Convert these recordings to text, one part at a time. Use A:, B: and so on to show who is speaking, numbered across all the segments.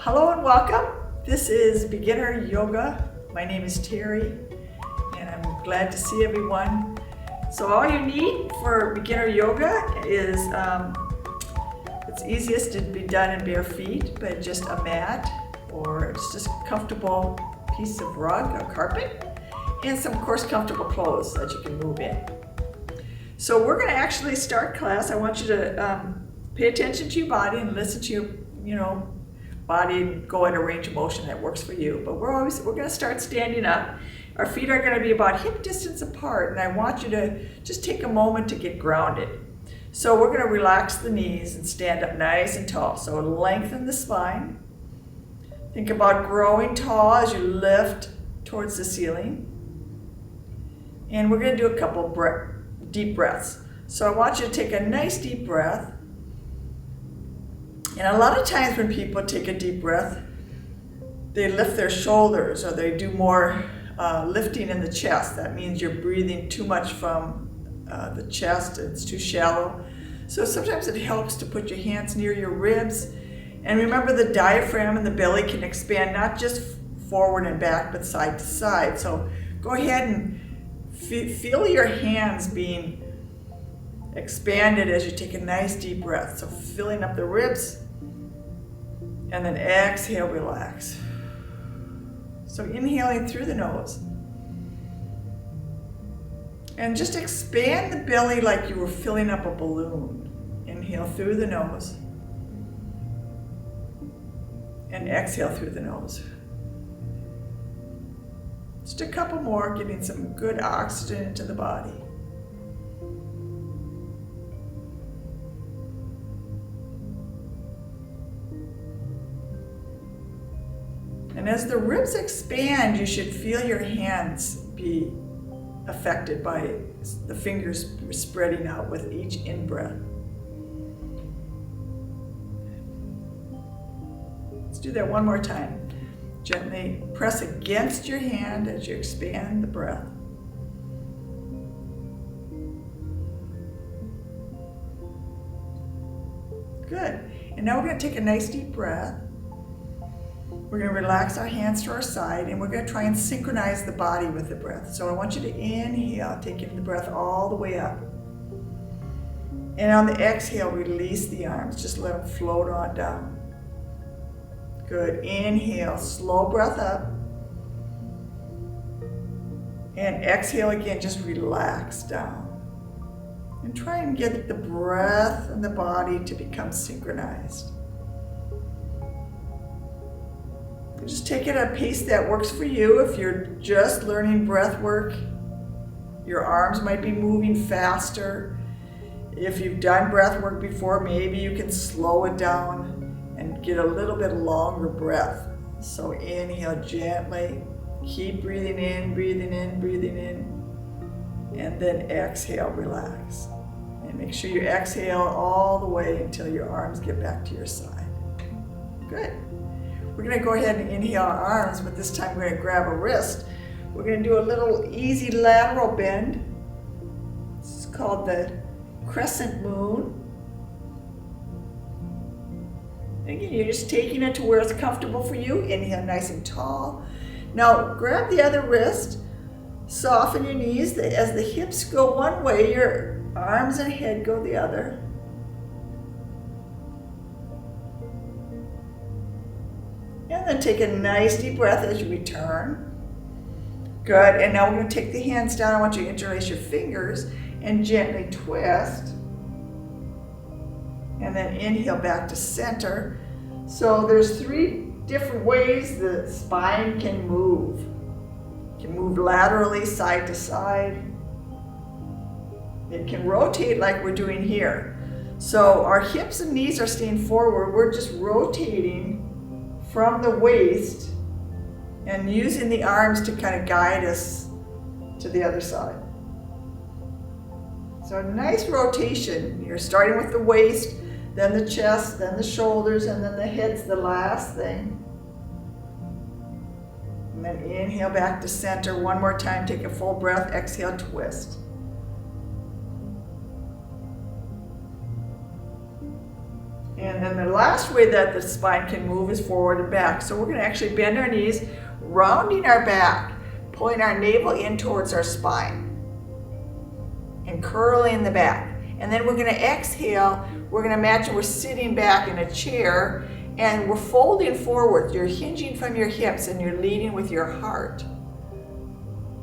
A: Hello and welcome. This is Beginner Yoga. My name is Terri and I'm glad to see everyone. So all you need for beginner yoga is, it's easiest to be done in bare feet, but just a mat or just a comfortable piece of rug or carpet and some, of course, comfortable clothes that you can move in. So we're going to actually start class. I want you to pay attention to your body and listen to your, body and go in a range of motion that works for you. But we're going to start standing up. Our feet are going to be about hip distance apart, and I want you to just take a moment to get grounded. So we're going to relax the knees and stand up nice and tall. So lengthen the spine. Think about growing tall as you lift towards the ceiling. And we're going to do a couple deep breaths. So I want you to take a nice deep breath. And a lot of times when people take a deep breath, they lift their shoulders or they do more lifting in the chest. That means you're breathing too much from the chest. It's too shallow. So sometimes it helps to put your hands near your ribs. And remember, the diaphragm and the belly can expand not just forward and back, but side to side. So go ahead and feel your hands being expanded as you take a nice deep breath. So filling up the ribs, and then exhale, relax. So inhaling through the nose. And just expand the belly like you were filling up a balloon. Inhale through the nose. And exhale through the nose. Just a couple more, getting some good oxygen into the body. And as the ribs expand, you should feel your hands be affected by the fingers spreading out with each in-breath. Let's do that one more time. Gently press against your hand as you expand the breath. Good. And now we're going to take a nice deep breath. We're going to relax our hands to our side, and we're going to try and synchronize the body with the breath. So I want you to inhale, taking the breath all the way up. And on the exhale, release the arms. Just let them float on down. Good. Inhale, slow breath up. And exhale again, just relax down. And try and get the breath and the body to become synchronized. Just take it at a pace that works for you. If you're just learning breath work, your arms might be moving faster. If you've done breath work before, maybe you can slow it down and get a little bit longer breath. So inhale gently, keep breathing in, breathing in, breathing in, and then exhale, relax. And make sure you exhale all the way until your arms get back to your side. Good. We're going to go ahead and inhale our arms, but this time we're going to grab a wrist. We're going to do a little easy lateral bend. This is called the Crescent Moon. Again, you're just taking it to where it's comfortable for you. Inhale nice and tall. Now grab the other wrist, soften your knees. As the hips go one way, your arms and head go the other. And then take a nice deep breath as you return. Good, and now we're going to take the hands down. I want you to interlace your fingers and gently twist. And then inhale back to center. So there's 3 different ways the spine can move. It can move laterally, side to side. It can rotate like we're doing here. So our hips and knees are staying forward. We're just rotating from the waist and using the arms to kind of guide us to the other side. So a nice rotation. You're starting with the waist, then the chest, then the shoulders, and then the head's the last thing. And then inhale back to center. One more time, take a full breath, exhale, twist. And then the last way that the spine can move is forward and back. So we're going to actually bend our knees, rounding our back, pulling our navel in towards our spine, and curling the back. And then we're going to exhale. We're going to imagine we're sitting back in a chair and we're folding forward. You're hinging from your hips and you're leading with your heart.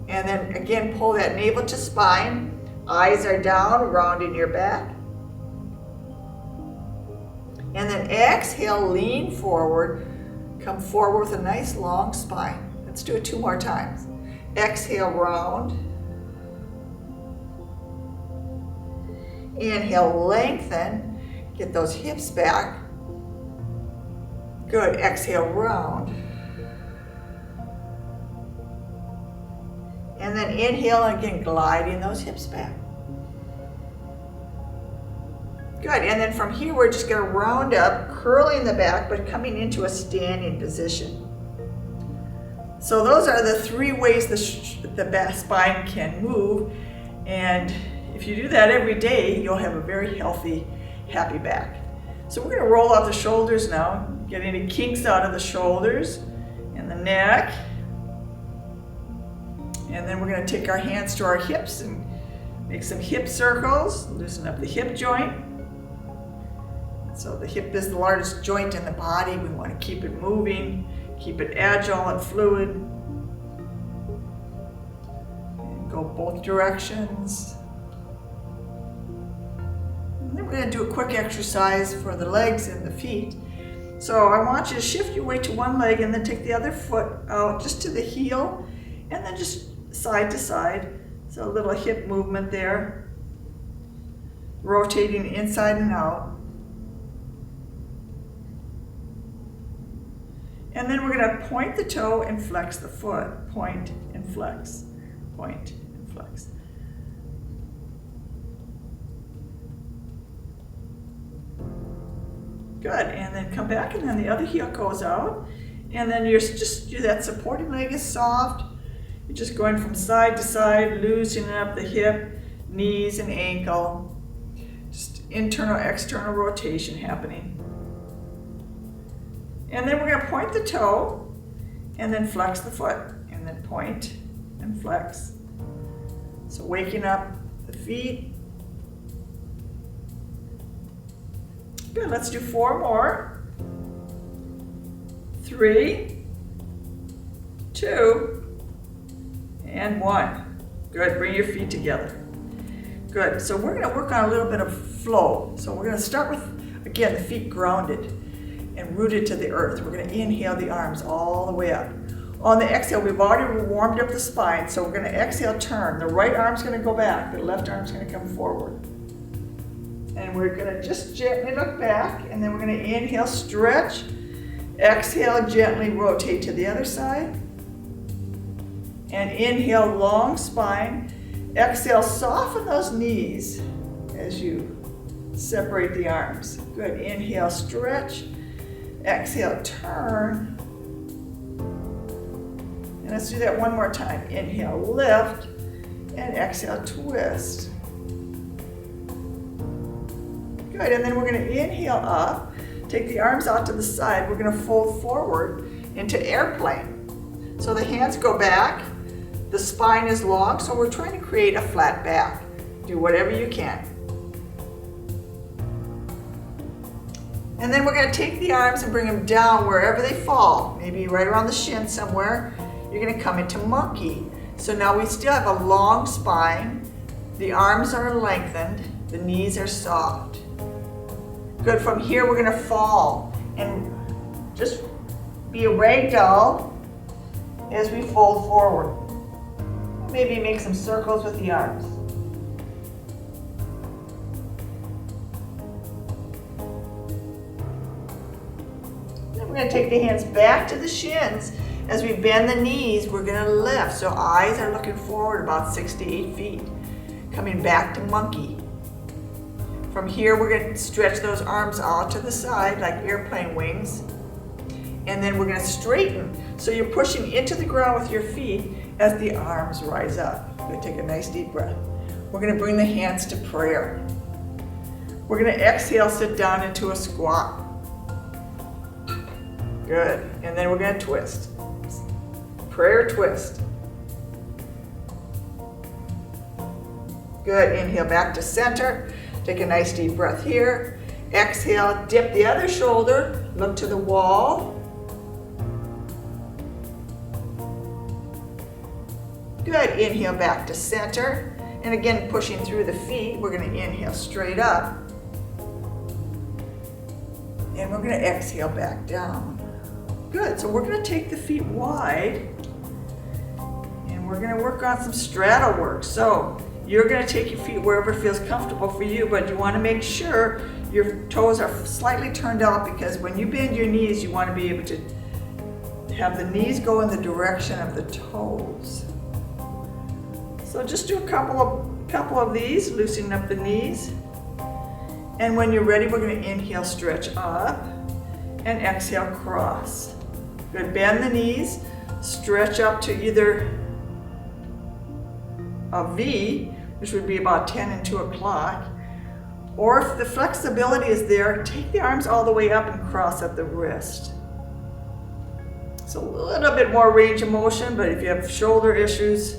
A: And then again, pull that navel to spine. Eyes are down, rounding your back. And then exhale, lean forward. Come forward with a nice long spine. Let's do it 2 more times. Exhale, round. Inhale, lengthen. Get those hips back. Good. Exhale, round. And then inhale, and again, gliding those hips back. Good, and then from here, we're just gonna round up, curling the back, but coming into a standing position. So those are the 3 ways the back spine can move. And if you do that every day, you'll have a very healthy, happy back. So we're gonna roll out the shoulders now, get any kinks out of the shoulders and the neck. And then we're gonna take our hands to our hips and make some hip circles, loosen up the hip joint. So the hip is the largest joint in the body. We want to keep it moving, keep it agile and fluid. And go both directions. And then we're going to do a quick exercise for the legs and the feet. So I want you to shift your weight to one leg and then take the other foot out just to the heel and then just side to side. So a little hip movement there. Rotating inside and out. And then we're going to point the toe and flex the foot. Point and flex. Point and flex. Good. And then come back, and then the other heel goes out. And then you're just that supporting leg is soft. You're just going from side to side, loosening up the hip, knees, and ankle. Just internal, external rotation happening. And then we're going to point the toe and then flex the foot and then point and flex. So waking up the feet. Good, let's do 4 more. 3, 2, and 1. Good, bring your feet together. Good, so we're going to work on a little bit of flow. So we're going to start with, again, the feet grounded and rooted to the earth. We're going to inhale the arms all the way up. On the exhale, we've already warmed up the spine, so we're going to exhale, turn. The right arm's going to go back, the left arm's going to come forward. And we're going to just gently look back, and then we're going to inhale, stretch. Exhale, gently rotate to the other side. And inhale, long spine. Exhale, soften those knees as you separate the arms. Good, inhale, stretch. Exhale, turn. And let's do that one more time. Inhale, lift, and exhale, twist. Good, and then we're going to inhale up, take the arms out to the side. We're going to fold forward into airplane. So the hands go back, the spine is long, so we're trying to create a flat back. Do whatever you can. And then we're going to take the arms and bring them down wherever they fall, maybe right around the shin somewhere. You're going to come into monkey. So now we still have a long spine. The arms are lengthened. The knees are soft. Good. From here, we're going to fall and just be a ragdoll as we fold forward. Maybe make some circles with the arms. We're going to take the hands back to the shins. As we bend the knees, we're going to lift. So eyes are looking forward about 6 to 8 feet. Coming back to monkey. From here, we're going to stretch those arms out to the side like airplane wings. And then we're going to straighten. So you're pushing into the ground with your feet as the arms rise up. We're going to take a nice deep breath. We're going to bring the hands to prayer. We're going to exhale, sit down into a squat. Good. And then we're going to twist. Prayer twist. Good. Inhale back to center. Take a nice deep breath here. Exhale, dip the other shoulder, look to the wall. Good. Inhale back to center. And again, pushing through the feet, we're going to inhale straight up. And we're going to exhale back down. Good. So we're going to take the feet wide. And we're going to work on some straddle work. So you're going to take your feet wherever feels comfortable for you, but you want to make sure your toes are slightly turned out, because when you bend your knees, you want to be able to have the knees go in the direction of the toes. So just do a couple of these, loosening up the knees. And when you're ready, we're going to inhale, stretch up, and exhale, cross. Good. Bend the knees, stretch up to either a V, which would be about 10 and 2 o'clock. Or if the flexibility is there, take the arms all the way up and cross at the wrist. It's a little bit more range of motion, but if you have shoulder issues,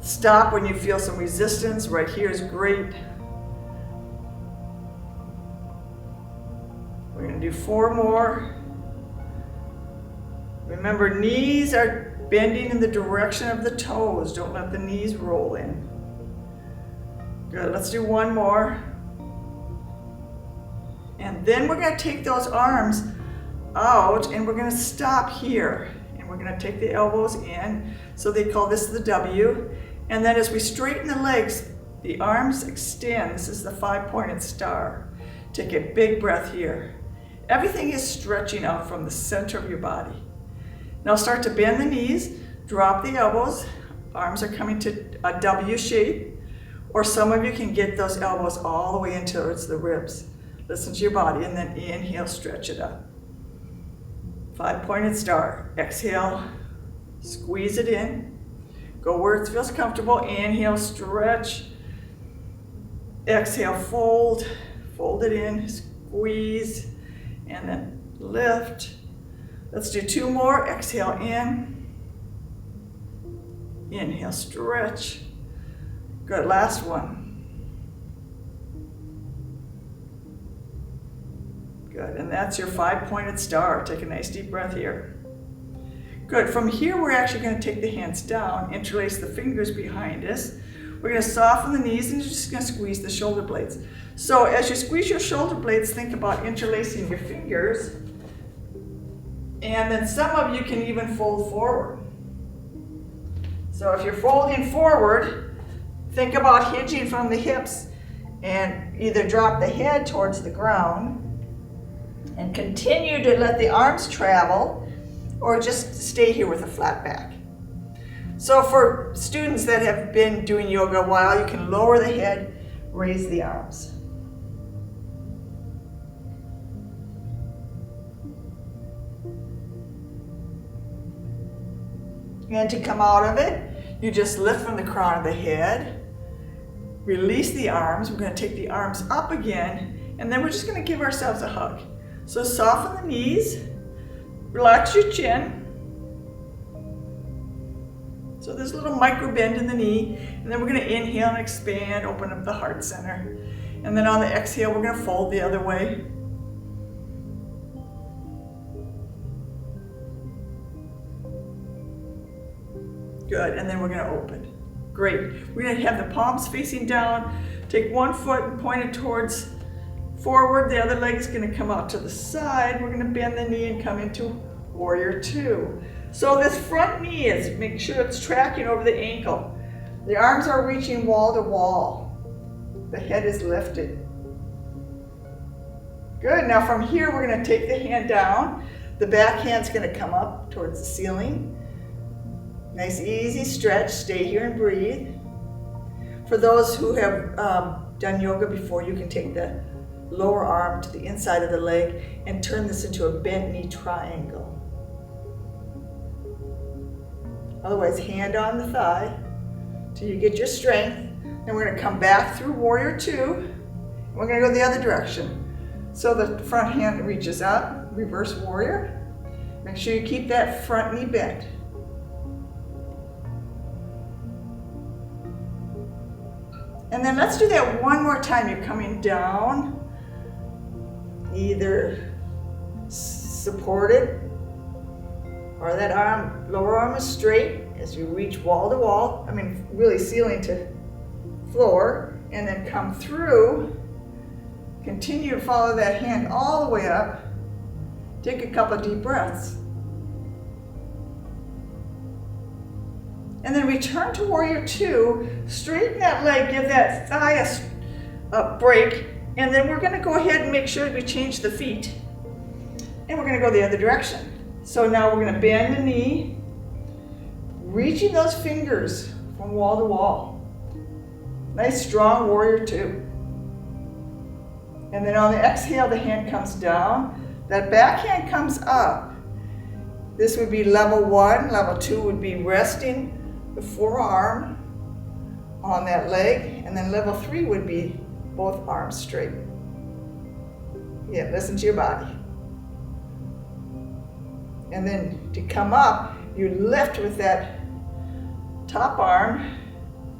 A: stop when you feel some resistance. Right here is great. We're going to do 4 more. Remember, knees are bending in the direction of the toes. Don't let the knees roll in. Good. Let's do 1 more. And then we're going to take those arms out and we're going to stop here. And we're going to take the elbows in. So they call this the W. And then as we straighten the legs, the arms extend. This is the 5-pointed star. Take a big breath here. Everything is stretching out from the center of your body. Now start to bend the knees, drop the elbows. Arms are coming to a W shape. Or some of you can get those elbows all the way in towards the ribs. Listen to your body, and then inhale, stretch it up. 5-pointed star. Exhale, squeeze it in. Go where it feels comfortable. Inhale, stretch. Exhale, fold. Fold it in, squeeze, and then lift. Let's do 2 more. Exhale in. Inhale, stretch. Good. Last one. Good. And that's your 5-pointed star. Take a nice deep breath here. Good. From here, we're actually going to take the hands down, interlace the fingers behind us. We're going to soften the knees, and you're just going to squeeze the shoulder blades. So as you squeeze your shoulder blades, think about interlacing your fingers. And then some of you can even fold forward. So if you're folding forward, think about hinging from the hips and either drop the head towards the ground and continue to let the arms travel, or just stay here with a flat back. So for students that have been doing yoga a while, you can lower the head, raise the arms. And to come out of it, you just lift from the crown of the head, release the arms. We're going to take the arms up again, and then we're just going to give ourselves a hug. So soften the knees, relax your chin. So there's a little micro bend in the knee, and then we're going to inhale and expand, open up the heart center. And then on the exhale, we're going to fold the other way. Good, and then we're going to open. Great. We're going to have the palms facing down. Take one foot and point it towards forward. The other leg is going to come out to the side. We're going to bend the knee and come into Warrior Two. So this front knee is, make sure it's tracking over the ankle. The arms are reaching wall to wall. The head is lifted. Good. Now from here, we're going to take the hand down. The back hand's going to come up towards the ceiling. Nice easy stretch. Stay here and breathe. For those who have done yoga before, you can take the lower arm to the inside of the leg and turn this into a bent knee triangle. Otherwise, hand on the thigh till you get your strength. Then we're going to come back through Warrior Two We're going to go the other direction. So the front hand reaches up, reverse warrior. Make sure you keep that front knee bent. And then let's do that one more time. You're coming down, either supported or that arm, lower arm is straight as you reach wall to wall. I mean, really ceiling to floor, and then come through. Continue to follow that hand all the way up. Take a couple of deep breaths. And then return to warrior two. Straighten that leg, give that thigh a break. And then we're going to go ahead and make sure we change the feet. And we're going to go the other direction. So now we're going to bend the knee, reaching those fingers from wall to wall. Nice strong warrior two. And then on the exhale, the hand comes down. That back hand comes up. This would be level one. Level two would be resting the forearm on that leg. And then level three would be both arms straight. Yeah, listen to your body. And then to come up, you lift with that top arm.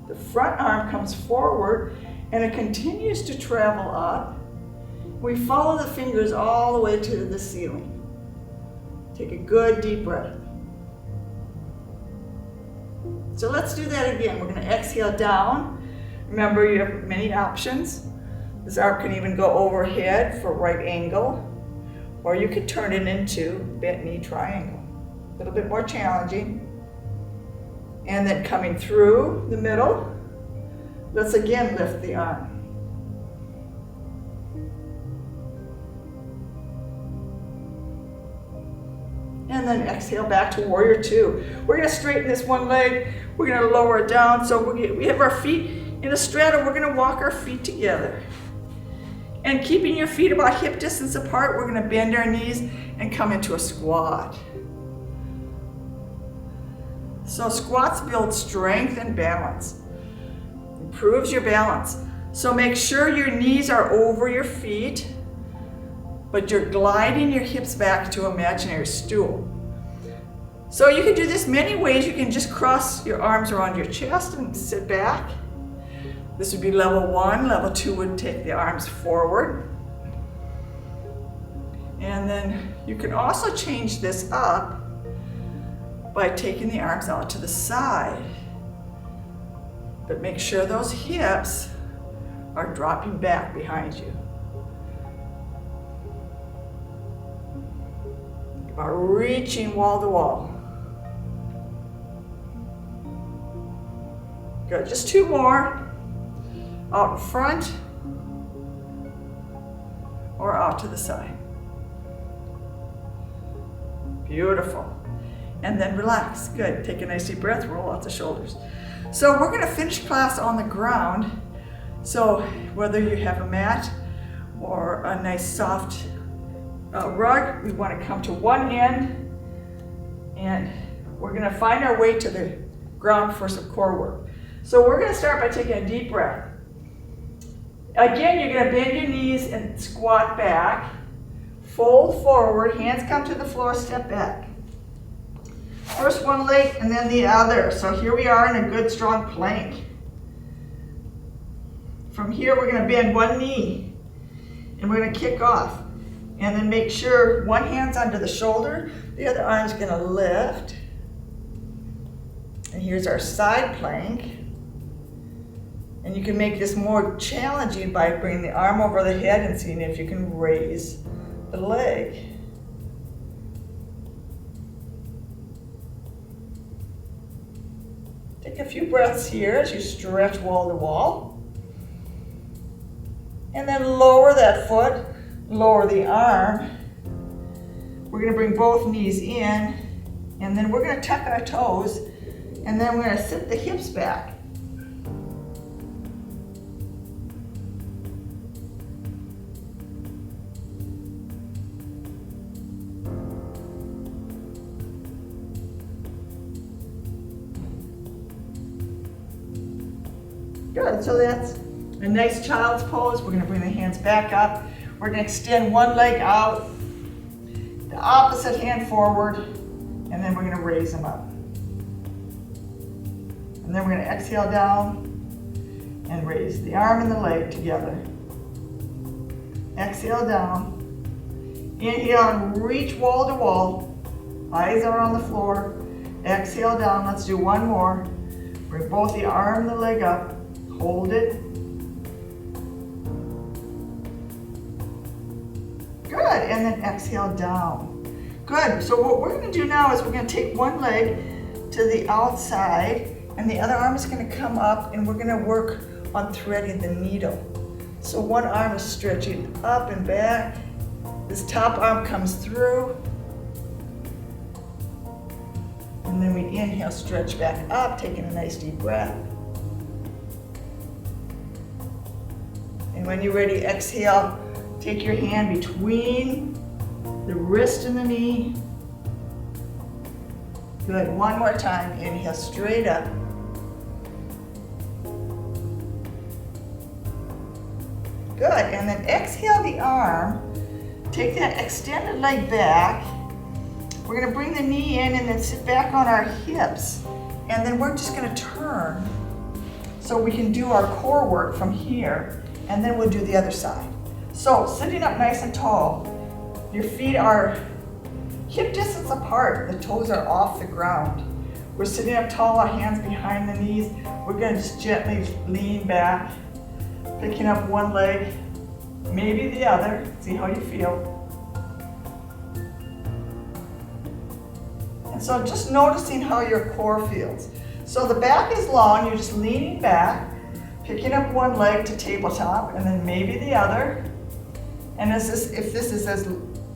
A: The front arm comes forward and it continues to travel up. We follow the fingers all the way to the ceiling. Take a good deep breath. So let's do that again. We're going to exhale down. Remember, you have many options. This arm can even go overhead for right angle, or you could turn it into bent knee triangle. A little bit more challenging. And then coming through the middle, let's again lift the arm. And then exhale back to warrior two. We're going to straighten this one leg. We're going to lower it down. So we have our feet in a straddle. We're going to walk our feet together. And keeping your feet about hip distance apart, we're going to bend our knees and come into a squat. So squats build strength and balance. Improves your balance. So make sure your knees are over your feet, but you're gliding your hips back to imaginary stool. So you can do this many ways. You can just cross your arms around your chest and sit back. This would be level one. Level two would take the arms forward. And then you can also change this up by taking the arms out to the side. But make sure those hips are dropping back behind you. Are reaching wall to wall. Good, just two more. Out in front or out to the side. Beautiful. And then relax. Good, take a nice deep breath, roll out the shoulders. So we're going to finish class on the ground. So whether you have a mat or a nice soft rug, we want to come to one end and we're going to find our way to the ground for some core work. So we're going to start by taking a deep breath. Again, you're going to bend your knees and squat back, fold forward, hands come to the floor, step back. First one leg and then the other. So here we are in a good strong plank. From here we're going to bend one knee and we're going to kick off. And then make sure one hand's under the shoulder, the other arm's going to lift. And here's our side plank. And you can make this more challenging by bringing the arm over the head and seeing if you can raise the leg. Take a few breaths here as you stretch wall to wall. And then lower that foot, lower the arm. We're going to bring both knees in, and then we're going to tuck our toes, and then we're going to sit the hips back. Good, so that's A nice child's pose. We're gonna bring the hands back up. We're gonna extend one leg out, the opposite hand forward, and then we're gonna raise them up. And then we're gonna exhale down and raise the arm and the leg together. Exhale down. Inhale and reach wall to wall. Eyes are on the floor. Exhale down. Let's do one more. Bring both the arm and the leg up. Hold it. Good. And then exhale down. Good. So what we're going to do now is we're going to take one leg to the outside and the other arm is going to come up and we're going to work on threading the needle. So one arm is stretching up and back. This top arm comes through. And then we inhale, stretch back up, taking a nice deep breath. And when you're ready, exhale, take your hand between the wrist and the knee. Good, one more time, inhale straight up. Good, and then exhale the arm, take that extended leg back. We're gonna bring the knee in and then sit back on our hips. And then we're just gonna turn so we can do our core work from here, and then we'll do the other side. So sitting up nice and tall, your feet are hip distance apart, the toes are off the ground. We're sitting up tall, our hands behind the knees. We're gonna just gently lean back, picking up one leg, maybe the other, see how you feel. And so just noticing how your core feels. So the back is long, you're just leaning back, picking up one leg to tabletop, and then maybe the other. And if this is as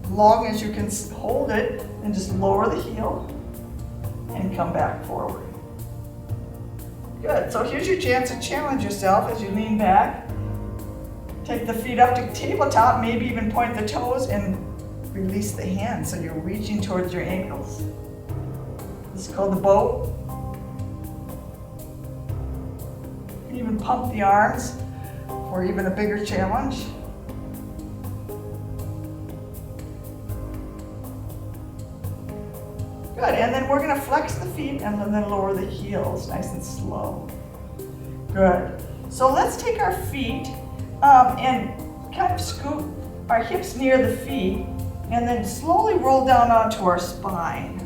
A: long as you can hold it, then just lower the heel and come back forward. Good, so here's your chance to challenge yourself as you lean back. Take the feet up to tabletop, maybe even point the toes and release the hands so you're reaching towards your ankles. This is called the boat. You can even pump the arms for even a bigger challenge. Good, and then we're gonna flex the feet and then lower the heels, nice and slow. Good, so let's take our feet and kind of scoop our hips near the feet and then slowly roll down onto our spine.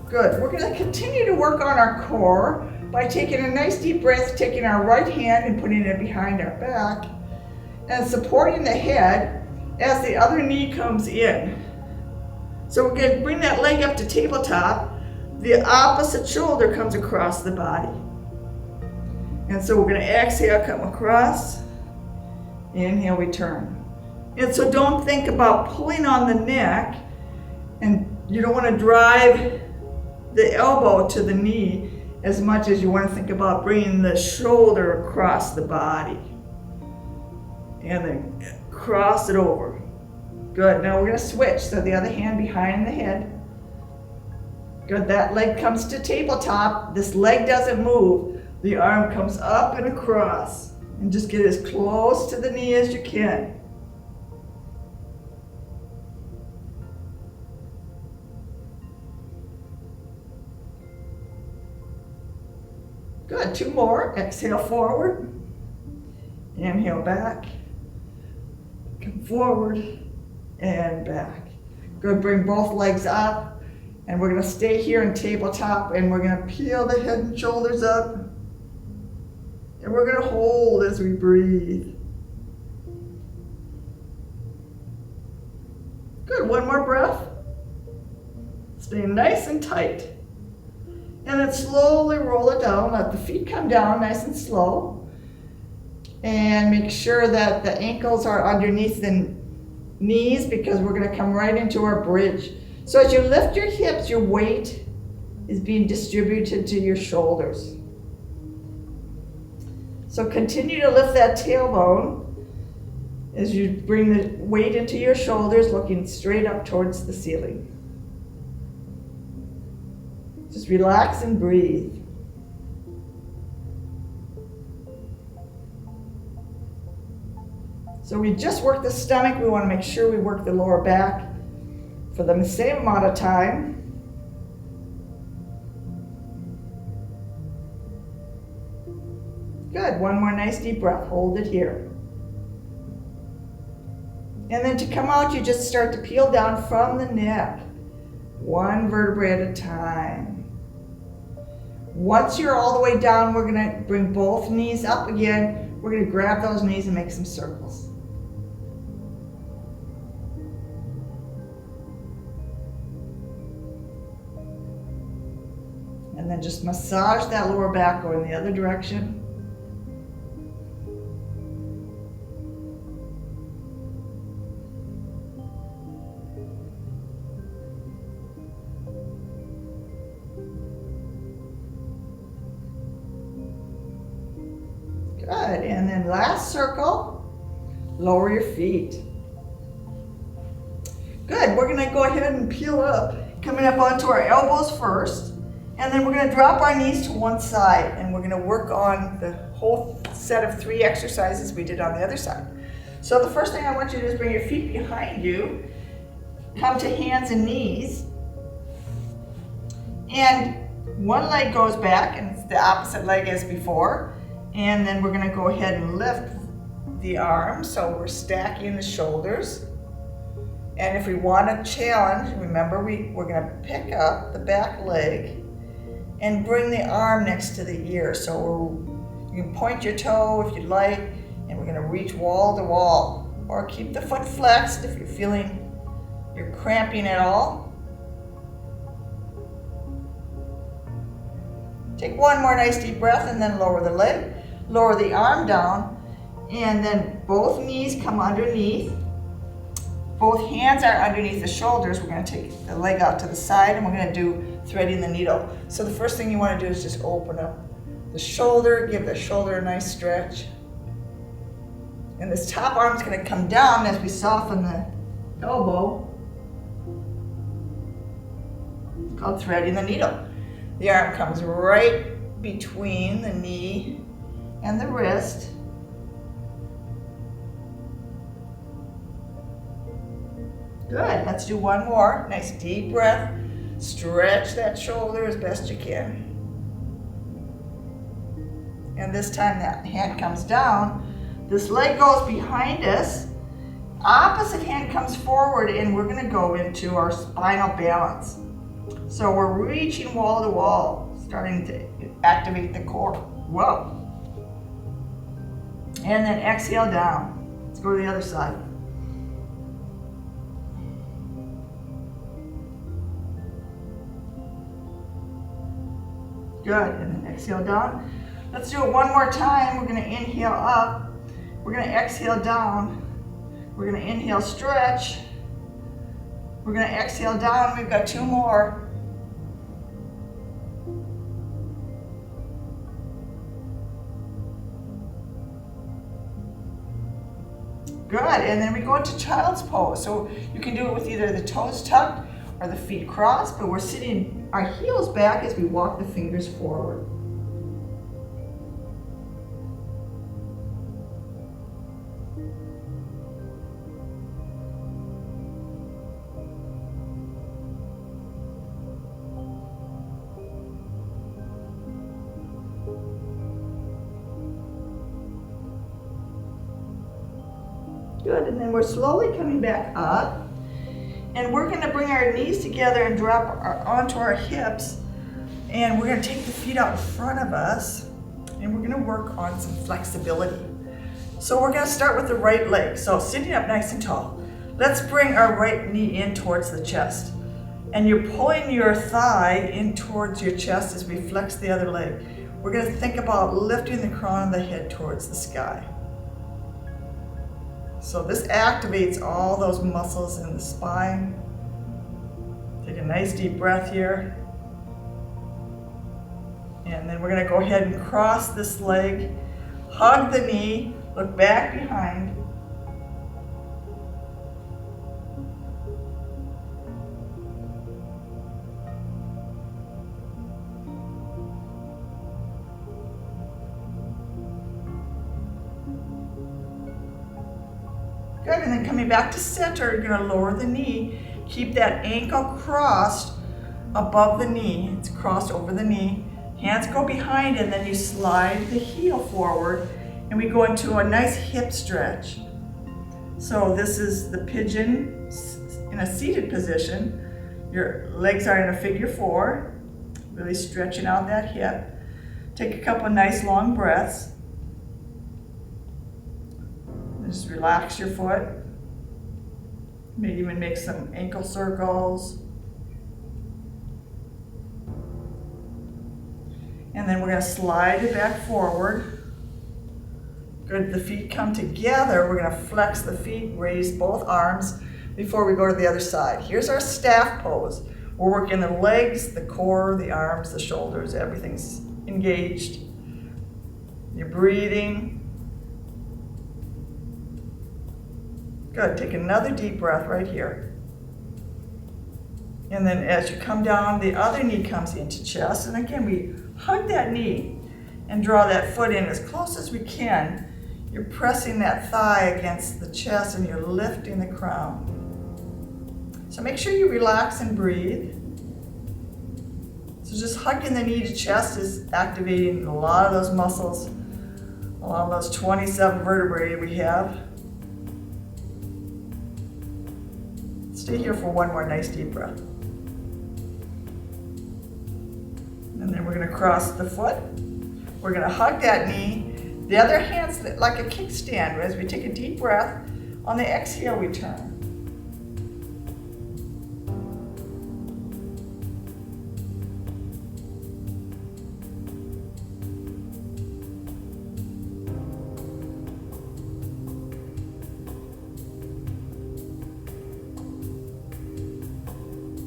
A: Good, we're gonna continue to work on our core by taking a nice deep breath, taking our right hand and putting it behind our back and supporting the head as the other knee comes in. So we're gonna bring that leg up to tabletop, the opposite shoulder comes across the body. And so we're gonna exhale, come across, inhale, we turn. And so don't think about pulling on the neck, and you don't wanna drive the elbow to the knee as much as you wanna think about bringing the shoulder across the body. And then cross it over. Good, now we're gonna switch, so the other hand behind the head. Good, that leg comes to tabletop, this leg doesn't move. The arm comes up and across, and just get as close to the knee as you can. Good, two more. Exhale forward, inhale back, come forward and back. Good, bring both legs up, and we're gonna stay here in tabletop, and we're gonna peel the head and shoulders up. And we're gonna hold as we breathe. Good, one more breath. Stay nice and tight. And then slowly roll it down, let the feet come down nice and slow. And make sure that the ankles are underneath the knees because we're gonna come right into our bridge. So as you lift your hips, your weight is being distributed to your shoulders. So continue to lift that tailbone as you bring the weight into your shoulders, looking straight up towards the ceiling. Just relax and breathe. So we just worked the stomach. We want to make sure we work the lower back for the same amount of time. Good, one more nice deep breath, hold it here. And then to come out, you just start to peel down from the neck, one vertebrae at a time. Once you're all the way down, we're gonna bring both knees up again. We're gonna grab those knees and make some circles. And then just massage that lower back going the other direction. Good, and then last circle, lower your feet. Good, we're gonna go ahead and peel up, coming up onto our elbows first. And then we're going to drop our knees to one side and we're going to work on the whole set of 3 exercises we did on the other side. So the first thing I want you to do is bring your feet behind you, come to hands and knees, and one leg goes back and it's the opposite leg as before. And then we're going to go ahead and lift the arms, so we're stacking the shoulders. And if we want to challenge, remember we're going to pick up the back leg and bring the arm next to the ear. So you can point your toe if you'd like, and we're gonna reach wall to wall. Or keep the foot flexed if you're feeling you're cramping at all. Take one more nice deep breath and then lower the leg, lower the arm down, and then both knees come underneath. Both hands are underneath the shoulders. We're going to take the leg out to the side and we're going to do threading the needle. So the first thing you want to do is just open up the shoulder, give the shoulder a nice stretch. And this top arm is going to come down as we soften the elbow. It's called threading the needle. The arm comes right between the knee and the wrist. Good, let's do one more. Nice deep breath. Stretch that shoulder as best you can. And this time that hand comes down. This leg goes behind us. Opposite hand comes forward and we're gonna go into our spinal balance. So we're reaching wall to wall, starting to activate the core. Whoa. And then exhale down. Let's go to the other side. Good, and then exhale down. Let's do it one more time. We're gonna inhale up. We're gonna exhale down. We're gonna inhale, stretch. We're gonna exhale down. We've got 2 more. Good, and then we go into child's pose. So you can do it with either the toes tucked or the feet crossed, but we're sitting our heels back as we walk the fingers forward. Good, and then we're slowly coming back up. And we're going to bring our knees together and drop onto our hips. And we're going to take the feet out in front of us. And we're going to work on some flexibility. So we're going to start with the right leg. So sitting up nice and tall. Let's bring our right knee in towards the chest. And you're pulling your thigh in towards your chest as we flex the other leg. We're going to think about lifting the crown of the head towards the sky. So this activates all those muscles in the spine. Take a nice deep breath here. And then we're going to go ahead and cross this leg, hug the knee, look back behind. Good, and then coming back to center, you're gonna lower the knee. Keep that ankle crossed above the knee. It's crossed over the knee. Hands go behind, and then you slide the heel forward, and we go into a nice hip stretch. So this is the pigeon in a seated position. Your legs are in a figure 4, really stretching out that hip. Take a couple of nice long breaths. And just relax your foot. Maybe even make some ankle circles. And then we're going to slide it back forward. Good, the feet come together. We're going to flex the feet, raise both arms before we go to the other side. Here's our staff pose. We're working the legs, the core, the arms, the shoulders, everything's engaged. You're breathing. Good, take another deep breath right here. And then as you come down, the other knee comes into chest. And again, we hug that knee and draw that foot in as close as we can. You're pressing that thigh against the chest and you're lifting the crown. So make sure you relax and breathe. So just hugging the knee to chest is activating a lot of those muscles along those 27 vertebrae we have. Stay here for one more nice deep breath. And then we're going to cross the foot. We're going to hug that knee. The other hand's like a kickstand. As we take a deep breath, on the exhale we turn.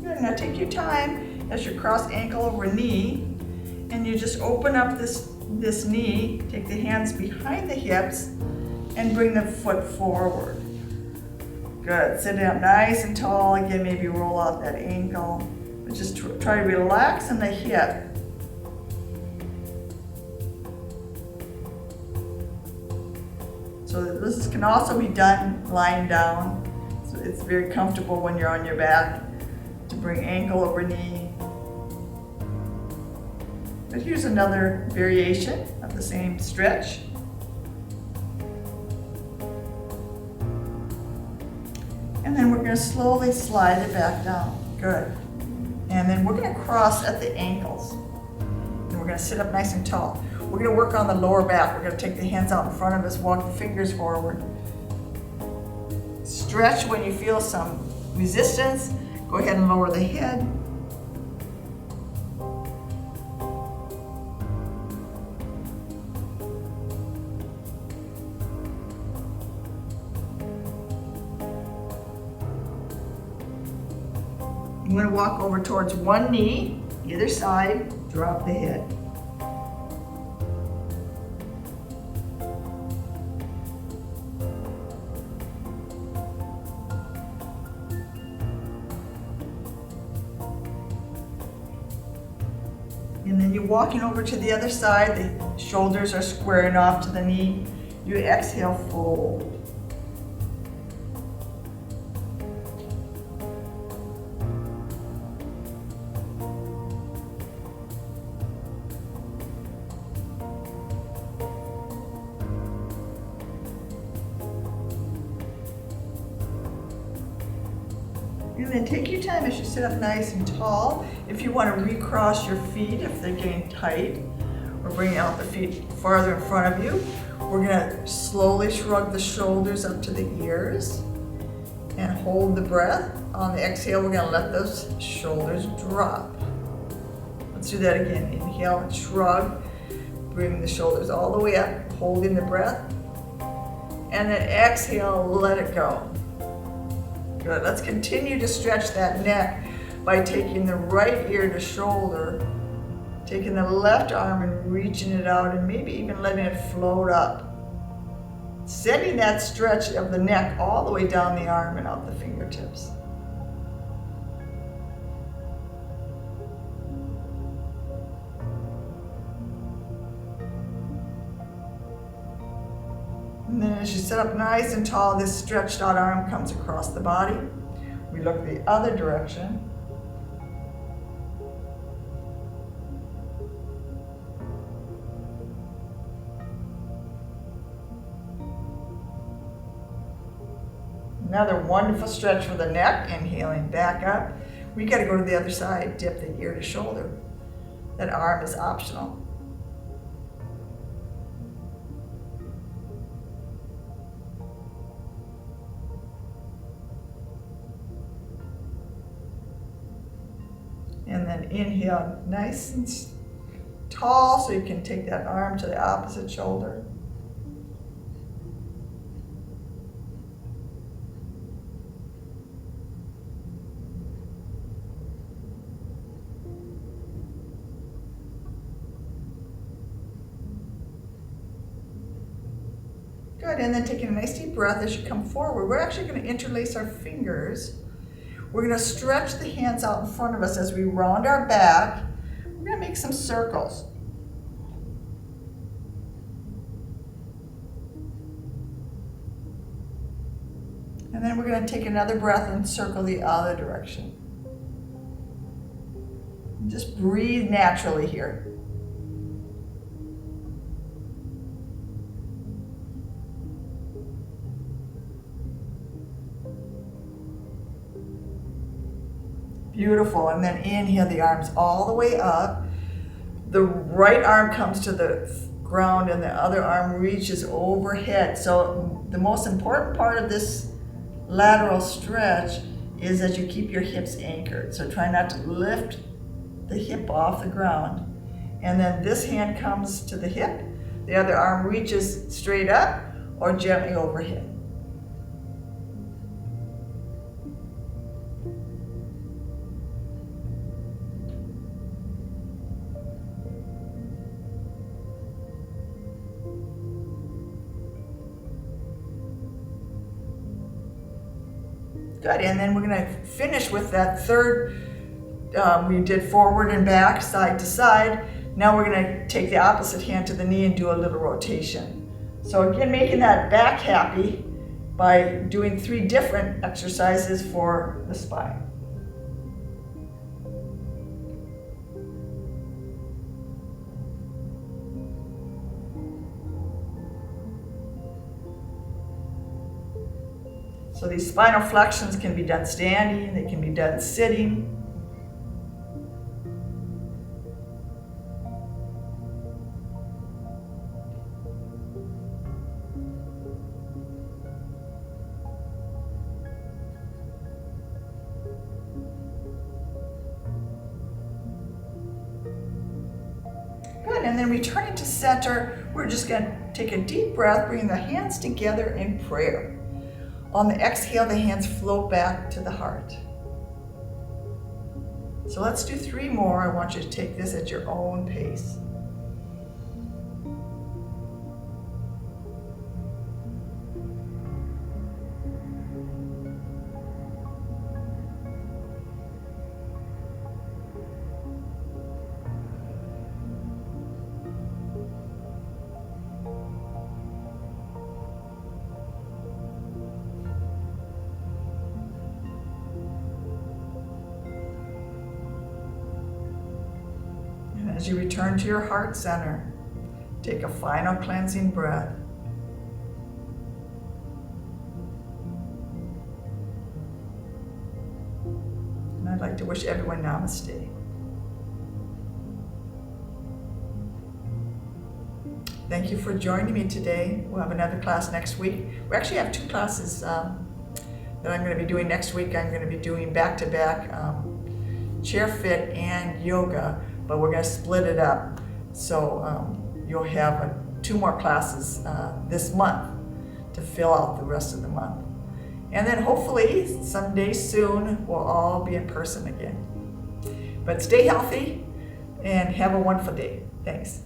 A: Good. Now take your time as you cross ankle over knee, and you just open up this knee, take the hands behind the hips, and bring the foot forward. Good, sit down nice and tall. Again, maybe roll out that ankle. But just try to relax in the hip. So this can also be done lying down. So it's very comfortable when you're on your back to bring ankle over knee. But here's another variation of the same stretch. And then we're going to slowly slide it back down. Good. And then we're going to cross at the ankles. And we're going to sit up nice and tall. We're going to work on the lower back. We're going to take the hands out in front of us, walk the fingers forward. Stretch when you feel some resistance. Go ahead and lower the head. I'm going to walk over towards one knee, either side, drop the head. And then you're walking over to the other side, the shoulders are squaring off to the knee. You exhale, fold. And then take your time as you sit up nice and tall. If you want to recross your feet, if they're getting tight, or bring out the feet farther in front of you, we're going to slowly shrug the shoulders up to the ears and hold the breath. On the exhale, we're going to let those shoulders drop. Let's do that again. Inhale and shrug. Bring the shoulders all the way up, holding the breath. And then exhale, let it go. Good. Let's continue to stretch that neck by taking the right ear to shoulder, taking the left arm and reaching it out, and maybe even letting it float up. Sending that stretch of the neck all the way down the arm and out the fingertips. And And then as you sit up nice and tall, this stretched out arm comes across the body. We look the other direction. Another wonderful stretch for the neck, inhaling back up. We got to go to the other side, dip the ear to shoulder. That arm is optional. And then inhale nice and tall so you can take that arm to the opposite shoulder. Good, and then taking a nice deep breath as you come forward. We're actually going to interlace our fingers. We're going to stretch the hands out in front of us as we round our back. We're going to make some circles. And then we're going to take another breath and circle the other direction. And just breathe naturally here. Beautiful, and then inhale the arms all the way up. The right arm comes to the ground and the other arm reaches overhead. So the most important part of this lateral stretch is that you keep your hips anchored. So try not to lift the hip off the ground. And then this hand comes to the hip, the other arm reaches straight up or gently overhead. Good, and then we're going to finish with that third, we did forward and back, side to side. Now we're going to take the opposite hand to the knee and do a little rotation. So again, making that back happy by doing 3 different exercises for the spine. So these spinal flexions can be done standing, they can be done sitting. Good, and then returning to center, we're just going to take a deep breath, bring the hands together in prayer. On the exhale, the hands float back to the heart. So let's do 3 more. I want you to take this at your own pace. As you return to your heart center, take a final cleansing breath. And I'd like to wish everyone namaste. Thank you for joining me today. We'll have another class next week. We actually have 2 classes that I'm going to be doing next week. I'm going to be doing back-to-back chair fit and yoga. But we're going to split it up. So you'll have 2 more classes this month to fill out the rest of the month. And then hopefully someday soon we'll all be in person again. But stay healthy and have a wonderful day. Thanks.